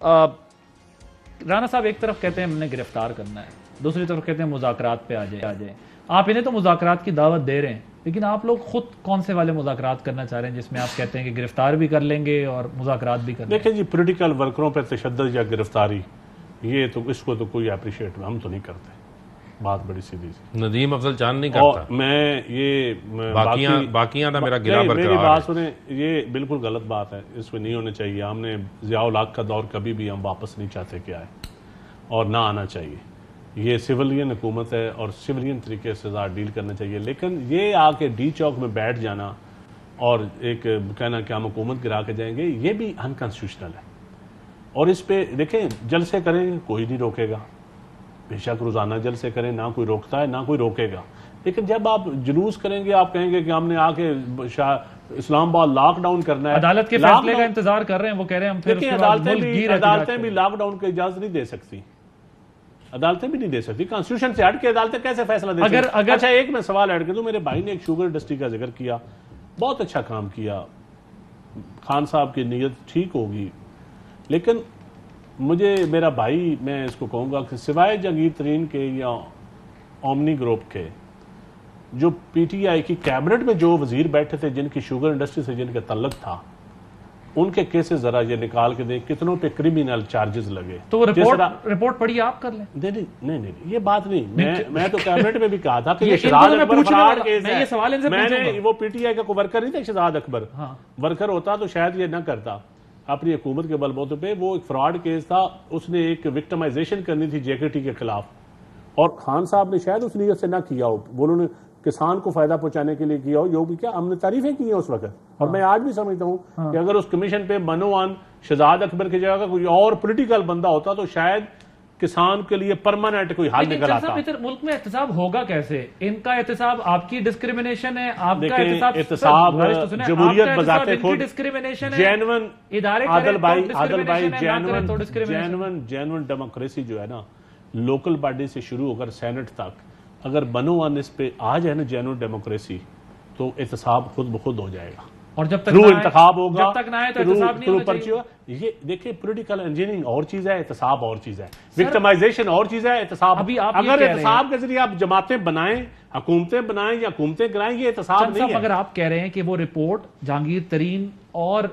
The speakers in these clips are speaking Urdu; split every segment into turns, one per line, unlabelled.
رانا صاحب ایک طرف کہتے ہیں ہم نے گرفتار کرنا ہے, دوسری طرف کہتے ہیں مذاکرات پہ آ جائیں. آپ انہیں تو مذاکرات کی دعوت دے رہے ہیں, لیکن آپ لوگ خود کون سے والے مذاکرات کرنا چاہ رہے ہیں جس میں آپ کہتے ہیں کہ گرفتار بھی کر لیں گے اور مذاکرات بھی کر لیں گے؟
دیکھیں جی, پولیٹیکل ورکروں پہ تشدد یا گرفتاری, یہ تو اس کو تو کوئی اپریشیٹ ہم تو نہیں کرتے, بات بڑی سیدھی سی.
ندیم افضل چاند نہیں کرتا.
میں یہ
باقیاں دا میرا گلا برقرار ہے.
میری بات سنیں, یہ بالکل غلط بات ہے, اس میں نہیں ہونے چاہیے. ہم نے ضیاء الحق کا دور کبھی بھی ہم واپس نہیں چاہتے کہ آئے, اور نہ آنا چاہیے. یہ سیولین حکومت ہے اور سیولین طریقے سے ڈیل کرنا چاہیے. لیکن یہ آ کے ڈی چوک میں بیٹھ جانا اور ایک کہنا کہ ہم حکومت گرا کے جائیں گے, یہ بھی انکانسٹیٹیوشنل ہے. اور اس پہ دیکھیں, جلسے کریں کوئی نہیں روکے گا, بے شک روزانہ جلسے کریں, نہ کوئی روکتا ہے نہ کوئی روکے گا. لیکن جب آپ جلوس کریں گے, آپ کہیں گے کہ ہم نے آ کے اسلام آباد لاک ڈاؤن کرنا ہے.
عدالت کے فیصلے کا انتظار کر رہے ہیں, وہ کہہ رہے ہیں ہم پھر
عدالتیں بھی لاک ڈاؤن کی اجازت نہیں دے سکتی. عدالتیں بھی نہیں دے سکتی. کانسٹیٹیوشن سے ہٹ کے عدالتیں کیسے فیصلہ دے سکتی؟ اچھا, ایک میں سوال ایڈ کر دوں. میرے بھائی نے ایک شوگر انڈسٹری کا ذکر کیا, بہت اچھا کام کیا. خان صاحب کی نیت ٹھیک ہوگی, لیکن مجھے میرا بھائی, میں اس کو کہوں گا کہ سوائے جہانگیر ترین کے یا اومنی گروپ کے, جو پی ٹی آئی کی کیبنٹ میں جو وزیر بیٹھے تھے جن کی شوگر انڈسٹری سے جن کا تعلق تھا, ان کے کیسز ذرا یہ نکال کے دیں کتنوں پہ کرمینل چارجز لگے.
تو وہ رپورٹ پڑھی آپ کر لیں.
نہیں, یہ بات نہیں. میں تو کیبنٹ میں بھی کہا تھا کہ یہ شہزاد اکبر فراڈ کیس ہے. میں نے وہ پی ٹی آئی کا کوئی ورکر نہیں تھا شہزاد اکبر, ورکر ہوتا تو شاید یہ نہ کرتا. اپنی حکومت کے بل بوتے پہ وہ ایک فراڈ کیس تھا, اس نے ایک وکٹمائزیشن کرنی تھی جے کے ٹی کے خلاف, اور خان صاحب نے شاید اس نیت سے نہ کیا ہو, وہ انہوں نے کسان کو فائدہ پہنچانے کے لیے کیا ہو. یہ بھی کیا ہم نے تعریفیں کی ہیں اس وقت, اور میں آج بھی سمجھتا ہوں کہ اگر اس کمیشن پہ منوان شہزاد اکبر کی جگہ کا کوئی اور پولیٹیکل بندہ ہوتا تو شاید کسان کے لیے پرماننٹ کوئی حل نکل آتا.
ملک میں احتساب ہوگا کیسے؟ ان کا احتساب آپ کی ڈسکریمنیشن ہے, آپ کا
احتساب جمہوریت بذات خود
ڈسکریمنیشن ہے.
جینون
ادارے
عادل بھائی جینون ڈیموکریسی جو ہے نا, لوکل باڈی سے شروع ہو کر سینٹ تک, اگر بنوان اس پہ آ جائے نا جینون ڈیموکریسی, تو احتساب خود بخود ہو جائے گا.
اور جب تک
انتخاب ہوگا,
جب تک نہ آئے تو احتساب نہیں ہونا چاہیے.
یہ دیکھیں, پولیٹیکل انجینئرنگ اور چیز ہے, احتساب اور چیز ہے, وکٹمائزیشن اور چیز ہے, احتساب. اگر احتساب کے ذریعے آپ جماعتیں بنائیں, حکومتیں بنائیں یا حکومتیں کرائیں, یہ احتساب نہیں ہے.
اگر آپ کہہ رہے ہیں کہ وہ رپورٹ جہانگیر ترین اور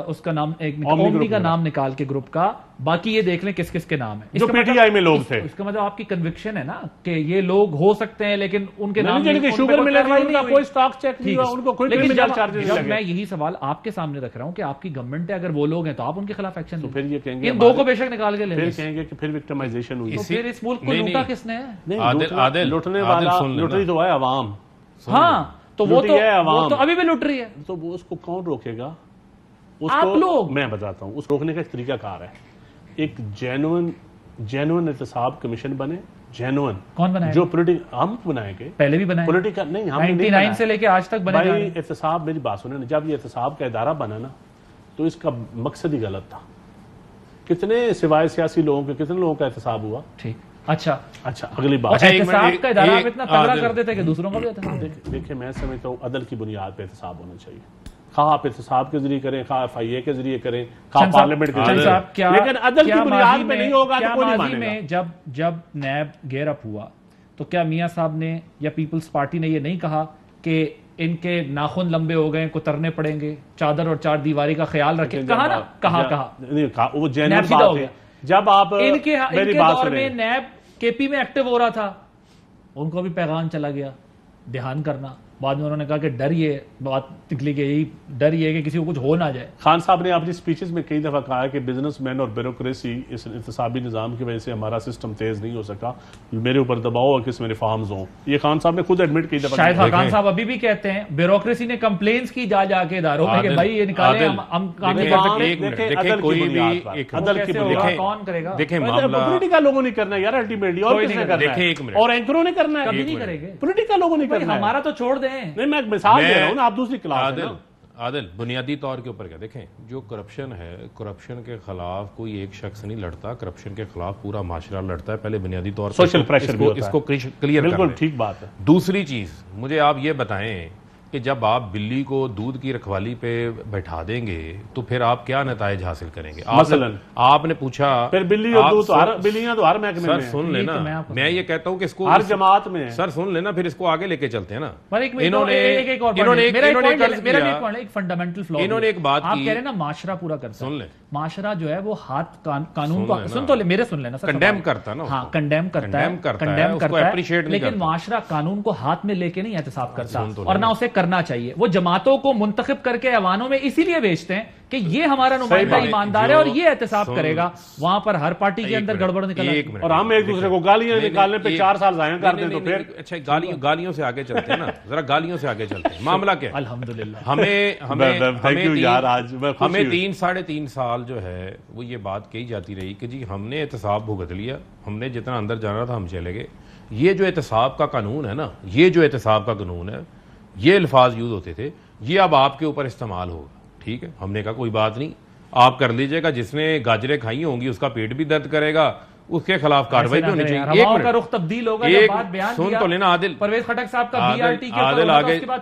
اس کا نام اومنی کا نام نکال کے گروپ کا, باقی یہ دیکھ لیں کس کس کے نام ہے
جو پی ٹی آئی میں لوگ تھے,
اس کا مطلب آپ کی کنوکشن ہے نا کہ یہ لوگ ہو سکتے ہیں, لیکن ان کے نام
شوگر ملر ان کا کوئی سٹاک چیک نہیں ہوا, ان کو کوئی کرمینل چارجز نہیں لگے.
میں یہی سوال آپ کے سامنے رکھ رہا ہوں کہ آپ کی گورنمنٹ ہے, اگر وہ لوگ ہیں تو آپ ان کے خلاف ایکشن.
تو پھر یہ کہیں گے
ان دو کو بے شک نکال کے لیں,
پھر کہیں گے کہ پھر وکٹمائزیشن ہوئی.
تو پھر اس ملک کو لوٹا کس نے ہے؟
لوٹنے والا لوٹری تو ہے عوام.
ہاں, تو وہ تو ابھی بھی لوٹ رہی ہے,
تو وہ اس کو کون روکے گا؟
آپ لوگ.
میں بتاتا ہوں, اس روکنے کا ایک طریقہ کار ہے. ایک جینون احتساب کمیشن بنے, جینون.
کون بنائے؟
جو ہم بنائیں گے,
پہلے بھی بنائے.
پولیٹیکل نہیں, ہم
99 سے لے کے آج تک بنے.
بھائی احتساب, میری بات سنیں, جب یہ احتساب کا ادارہ بنا نا, تو اس کا مقصد ہی غلط تھا. کتنے سوائے سیاسی لوگوں کے کتنے لوگوں کا احتساب ہوا؟
ٹھیک, اچھا
اگلی بات.
احتساب کا ادارہ آپ اتنا تگڑا کر دیتے کہ دوسروں کا بھی احتساب.
دیکھیں, میں سمجھتا ہوں عدل کی بنیاد پہ احتساب ہونا چاہیے. خواہ آپ احتساب کے ذریعے کریں, خواہ ایف آئی اے کے ذریعے کریں, خواہ پارلیمنٹ کے ذریعے, لیکن عدل کی بنیاد پہ نہیں ہوگا تو کوئی نہیں مانے گا.
جب نیب گیئر اپ ہوا تو کیا میاں صاحب نے یا پیپلز پارٹی نے یہ نہیں کہا کہ ان کے ناخن لمبے ہو گئے, کترنے پڑیں گے, چادر اور چار دیواری کا خیال رکھیں؟ کہا نا, کہا
وہ جینون بات ہے. جب آپ
ان کے دور میں نیب کے پی میں ایکٹیو ہو رہا تھا, ان کو بھی پیغام چلا گیا دھیان کرنا. بعد میں انہوں نے کہا کہ ڈر یہ بات نکلی کہ یہی ڈر یہ کہ کسی کو کچھ ہو نہ جائے.
خان صاحب نے اپنی سپیچز میں کئی دفعہ کہا ہے کہ بزنس مین اور بیوروکریسی اس احتسابی نظام کی وجہ سے ہمارا سسٹم تیز نہیں ہو سکا, میرے اوپر دباؤ اور کس میں ریفارمز ہوں. یہ خان صاحب نے خود ایڈمٹ کئی دفعہ.
شاید خان صاحب ابھی بھی کہتے ہیں بیوروکریسی نے کمپلینس کی جا کے اداروں میں کہ بھائی یہ نکالیں, ہم کام نہیں کر سکتے.
دیکھیں کوئی بھی عدل کی بنیاد
کون کرے گا؟
دیکھیں معاملہ
پولیٹیکل لوگوں نے کرنا ہے یار, الٹیمیٹلی, اور کس نے کرنا ہے؟ اور اینکروں نے کرنا ہے.
کبھی نہیں کرے گے
پولیٹیکل لوگوں نے کرنا ہے.
ہمارا تو چھوڑ دیں.
نہیں, میں مثال دے رہا ہوں نا, آپ دوسری کلاس ہے نا.
عادل بنیادی طور کے اوپر کیا دیکھیں, جو کرپشن ہے, کرپشن کے خلاف کوئی ایک شخص نہیں لڑتا, کرپشن کے خلاف پورا معاشرہ لڑتا ہے. پہلے بنیادی طور پر
سوشل پریشر
اس کو کلیئر کریں.
بالکل ٹھیک بات ہے.
دوسری چیز, مجھے آپ یہ بتائیں کہ جب آپ بلی کو دودھ کی رکھوالی پہ بیٹھا دیں گے تو پھر آپ کیا نتائج حاصل کریں گے؟
مثلاً
آپ نے پوچھا
پھر بلی اور دودھ بلیاں تو ہر محکمے
سر
میں ہیں،
سن لینا، میں یہ کہتا ہوں کہ اس کو
ہر جماعت میں ہیں۔
سر سن لینا، پھر اس کو آگے لے کے چلتے ہیں نا۔
انہوں نے ایک فنڈامنٹل فلا،
انہوں نے ایک بات
آپ
کی،
کہہ رہے ہیں نا معاشرہ پورا کرتا ہے،
سن لیں،
معاشرہ جو ہے وہ ہاتھ قانون کو سن تو لے، میرے سن لینا سر،
کنڈیم کرتا نا،
ہاں کنڈیم کرتا ہے، لیکن معاشرہ قانون کو ہاتھ میں لے کے نہیں احتساب کرتا، اور نہ اسے کرنا چاہیے۔ وہ جماعتوں کو منتخب کر کے ایوانوں میں اسی لیے بھیجتے ہیں کہ یہ ہمارا نمائندہ ایماندار ہے اور یہ احتساب کرے گا، وہاں پر ہر پارٹی کے اندر گڑبڑ نکل،
اور ہم ایک دوسرے کو گالیاں نکالنے پہ 4 سال ضائع کر دیں تو پھر
اچھا گالیوں سے آگے چلتے ہیں نا، ذرا گالیوں سے آگے چلتے ہیں۔ معاملہ کیا ہے؟
الحمدللہ
ہمیں 3-3.5 سال جو ہے وہ یہ بات کہی جاتی رہی کہ جی ہم نے احتساب بھگت لیا، ہم نے جتنا اندر جانا تھا ہم چلے گئے۔ یہ جو احتساب کا قانون ہے نا، یہ جو احتساب کا قانون ہے، یہ الفاظ یوز ہوتے تھے، یہ اب آپ کے اوپر استعمال ہوگا، ٹھیک ہے؟ ہم نے کہا کوئی بات نہیں، آپ کر لیجئے گا، جس نے گاجریں کھائی ہوں گی اس کا پیٹ بھی درد کرے گا، اس کے خلاف کارروائی بھی ہونی چاہیے۔
ایک کا رخ تبدیل ہوگا، جب بات بیان
سن تو لینا عادل،
پرویز خٹک صاحب کا بی آر ٹی کے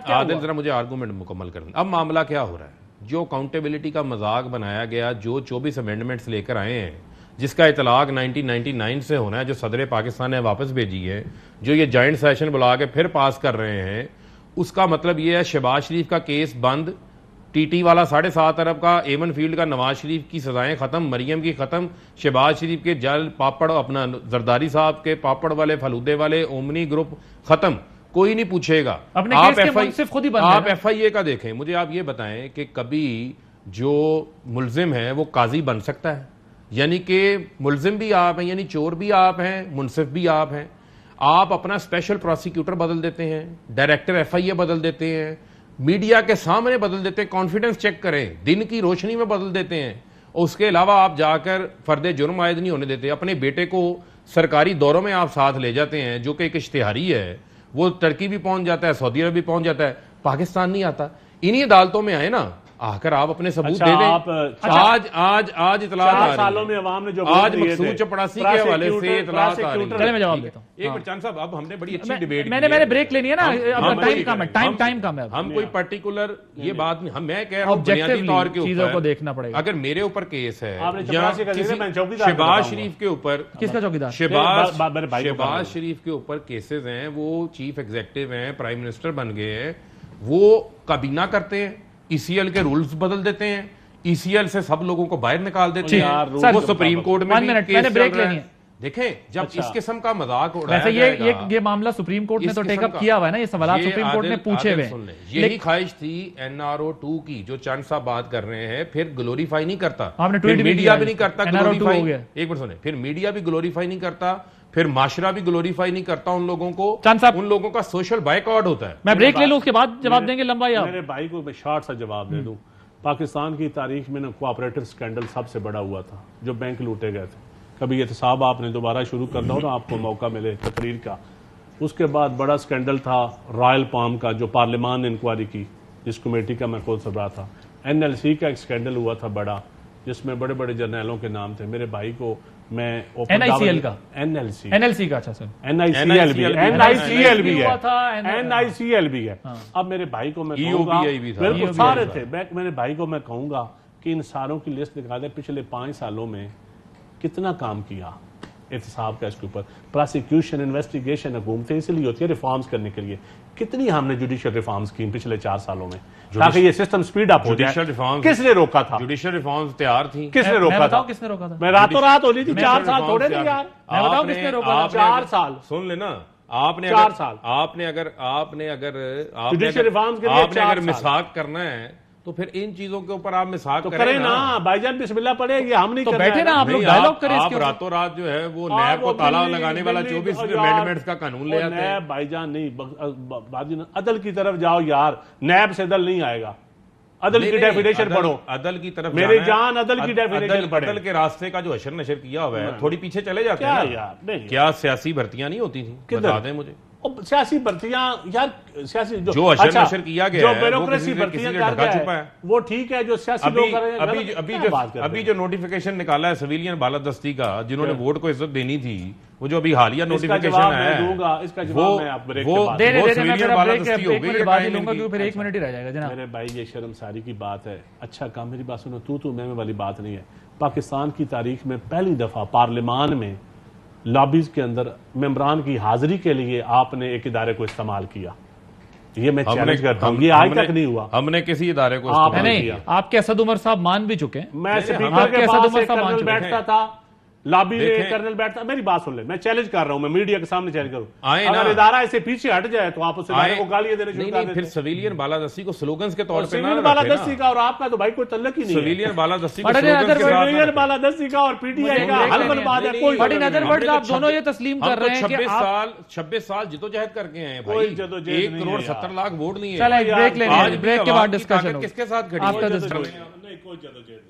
عادل ذرا مجھے آرگومنٹ مکمل کرنا۔ اب معاملہ کیا ہو رہا ہے؟ جو اکاؤنٹیبلٹی کا مذاق بنایا گیا، جو 24 امینڈمنٹس لے کر آئے ہیں، جس کا اطلاق 1999 سے ہونا ہے، جو صدر پاکستان نے واپس بھیجی ہے، جو یہ جوائنٹ سیشن بلا کے پھر پاس کر رہے ہیں، اس کا مطلب یہ ہے شہباز شریف کا کیس بند، ٹی ٹی والا 7.5 ارب کا، ایمن فیلڈ کا نواز شریف کی سزائیں ختم، مریم کی ختم، شہباز شریف کے جل پاپڑ، اپنا زرداری صاحب کے پاپڑ والے، فلودے والے، اومنی گروپ ختم، کوئی نہیں پوچھے گا۔ آپ ایف آئی اے کا دیکھیں، مجھے آپ یہ بتائیں کہ کبھی جو ملزم ہے وہ قاضی بن سکتا ہے؟ یعنی کہ ملزم بھی آپ ہیں، یعنی چور بھی آپ ہیں، منصف بھی آپ ہیں۔ آپ اپنا اسپیشل پروسیکیوٹر بدل دیتے ہیں، ڈائریکٹر ایف آئی اے بدل دیتے ہیں، میڈیا کے سامنے بدل دیتے ہیں، کانفیڈنس چیک کریں، دن کی روشنی میں بدل دیتے ہیں، اور اس کے علاوہ آپ جا کر فرد جرم عائد نہیں ہونے دیتے۔ اپنے بیٹے کو سرکاری دوروں میں آپ ساتھ لے جاتے ہیں، جو کہ ایک اشتہاری ہے، وہ ترکی بھی پہنچ جاتا ہے، سعودی عرب بھی پہنچ جاتا ہے، پاکستان نہیں آتا۔ انہی عدالتوں میں آئے نا، آ کر آپ اپنے ثبوت دے دیں۔ آج اطلاعات آ رہی ہیں،
4 سالوں میں عوام نے جو
آج مقصود چپڑاسی کے حوالے سے اطلاعات آ رہی ہیں۔
چلے میں جواب دیتا ہوں۔
ایک منٹ چاند صاحب، اب ہم نے بڑی اچھی ڈیبیٹ کی،
میں نے بریک لینی ہے نا، ٹائم کم ہے، ٹائم کم ہے،
ہم کوئی پرٹیکولر یہ بات نہیں، میں کہہ رہا ہوں بنیادی طور کے
چیزوں کو
اوپر
دیکھنا پڑے گا۔
اگر میرے اوپر کیس ہے
یا
شہباز شریف کے اوپر،
کس کا چوکیدار؟
شہباز شریف کے اوپر کیسز ہیں، وہ چیف ایگزیکٹو ہیں، پرائم منسٹر بن گئے ہیں، وہ کابینہ کرتے ہیں، ای سی ایل کے رولز بدل دیتے ہیں، ای سی ایل سے سب لوگوں کو باہر نکال دیتے ہیں، وہ سپریم کورٹ میں بھی کیس چل رہا ہے۔ دیکھیں جب اس قسم کا مذاق اڑایا جائے گا،
یہ معاملہ سپریم کورٹ نے تو ٹیک اپ کیا ہوا ہے نا، یہ سوالات سپریم کورٹ نے پوچھے ہوئے ہیں۔
یہی خواہش تھی این آر او 2 کی، جو چند صاحب بات کر رہے ہیں، پھر گلوریفائی نہیں کرتا، میڈیا بھی نہیں کرتا گلوریفائی، ایک منٹ سنیں، پھر میڈیا بھی گلوریفائی نہیں کرتا، پھر معاشرہ بھی گلوریفائی نہیں کرتا ان لوگوں کو، ان لوگوں کا سوشل بائک آؤٹ ہوتا ہے۔
میں بریک لے لوں، اس کے بعد جواب دیں گے لمبا یا
میرے بھائی کو میں شارٹ سا جواب دے دوں۔ پاکستان کی تاریخ میں نا کوآپریٹو سکینڈل سب سے بڑا ہوا تھا، جو بینک لوٹے گئے تھے۔ کبھی احتساب آپ نے دوبارہ شروع کرنا ہو نا، آپ کو موقع ملے تقریر کا۔ اس کے بعد بڑا سکینڈل تھا رائل پام کا، جو پارلیمان نے انکوائری کی، جس کمیٹی کا میں خود سربراہ تھا۔ این ایل سی کا ایک سکینڈل ہوا تھا بڑا، جس میں بڑے بڑے جرنیلوں کے نام تھے۔ میرے بھائی کو میں
این آئی سی ایل کا،
این ایل سی
کا، اچھا سر،
این آئی سی ایل بھی ہے، این آئی سی ایل بھی ہے، این آئی سی ایل بھی ہے۔ اب میرے بھائی کو میں کہوں گا، بالکل سارے تھے، میرے بھائی کو میں کہوں گا کہ ان ساروں کی لسٹ دکھا دیں، پچھلے 5 سالوں میں کتنا کام کیا احتساب کا، اس کے اوپر پراسیکیوشن انویسٹیگیشن حکومتیں اس لیے ہوتی ہے ریفارمز کرنے کے لیے۔ کتنی ہم نے جوڈیشل ریفارمز کی پچھلے 4 سالوں میں، تاکہ یہ سسٹم سپیڈ اپ ہو جائے۔ کس نے روکا تھا؟
جوڈیشل ریفارمز تیار تھیں،
کس نے روکا تھا؟
کس نے روکا تھا؟
میں راتوں رات ہو رہی تھی، 4 سال تھوڑے تھے یار،
میں بتاؤں کس نے روکا تھا؟
4 سال
سن لینا، آپ نے
4 سال،
آپ نے اگر
جوڈیشل ریفارمز کے لیے
آپ نے اگر مساق کرنا ہے تو پھر ان چیزوں کے اوپر آپ مساق
کریں نا۔ بھائی جان بسم اللہ پڑھے، یہ ہم نہیں کرنا ہے۔
بیٹھے نا آپ لوگ ڈائیلاگ کریں،
آپ راتوں رات جو ہے وہ نیب کو تالا لگانے والا 24 امینڈمنٹس کا قانون لے آتے ہیں۔
نیب بھائی جان نہیں، عدل کی طرف جاؤ یار، نیب سے عدل نہیں آئے گا۔ عدل کی ڈیفینیشن پڑھو،
عدل کی طرف
میری جان، عدل کی ڈیفینیشن پڑھیں۔
عدل کے راستے کا جو حشر نشر کیا ہوا ہے، تھوڑی پیچھے چلے جاتے ہیں نا۔ کیا سیاسی بھرتیاں نہیں ہوتی تھیں؟ بتا دیں مجھے،
سیاسی بھرتیاں یار سیاسی
جو اشر نشر کیا گیا
جو
ہے وہ
بیوروکریسی
کسی
بھرتیاں
نے
کر
ڈھکا
گیا
چھپا
ہے
ہے.
وہ ٹھیک ہے. جو سیاسی لوگ کر رہے ہیں
ابھی جو نوٹیفیکیشن نکالا ہے سویلین بالادستی کا, جنہوں نے ووٹ کو عزت دینی تھی, وہ جو ابھی حالیہ نوٹیفیکیشن آیا ہے
اس کا جواب میں آپ بریک کے بعد
سویلین بالادستی ہو گئی ہے.
پھر 1 منٹ ہی رہ جائے گا جناب.
میرے بھائی یہ شرمساری کی بات ہے. اچھا کام, میری بات سنو, تو میں والی بات نہیں ہے. پاکستان کی تاریخ میں پہلی دفعہ پارلیمان میں لابیز کے اندر ممبران کی حاضری کے لیے آپ نے ایک ادارے کو استعمال کیا. یہ میں چیلنج کرتا ہوں, یہ آج تک نہیں ہوا.
ہم نے کسی ادارے کو استعمال
کیا. آپ کے اسد عمر صاحب مان بھی چکے ہیں.
میں اسپیکر کے پاس ایک کرنل بیٹھتا تھا, لابی میں کرنل بیٹھتا. میری بات سن لے, میں چیلنج کر رہا ہوں, میں میڈیا کے سامنے چیلنج کروں. اگر ادارہ ایسے پیچھے ہٹ جائے تو آپ اس ادارے کو گالیاں دینے شروع کر دیتے.
پھر سویلین بالادستی کو سلوگنز کے طور پہ نہ
سویلین بالادستی کا اور آپ کا تو بھائی کوئی تعلق ہی نہیں ہے.
سویلین بالادستی کو
سویلین بالادستی کا اور پی ٹی آئی کا حلبن بات ہے. کوئی
بٹ ان ادر ورڈز آپ دونوں یہ تسلیم کر رہے ہیں کہ
26 سال جدوجہد کر کے ہیں بھائی. 1 کروڑ 70 لاکھ ووٹ نہیں ہے.
چلیں بریک لیں, بریک کے بعد ڈسکشن
کس کے ساتھ کھڑی ہے؟
نہیں, کوئی جدوجہد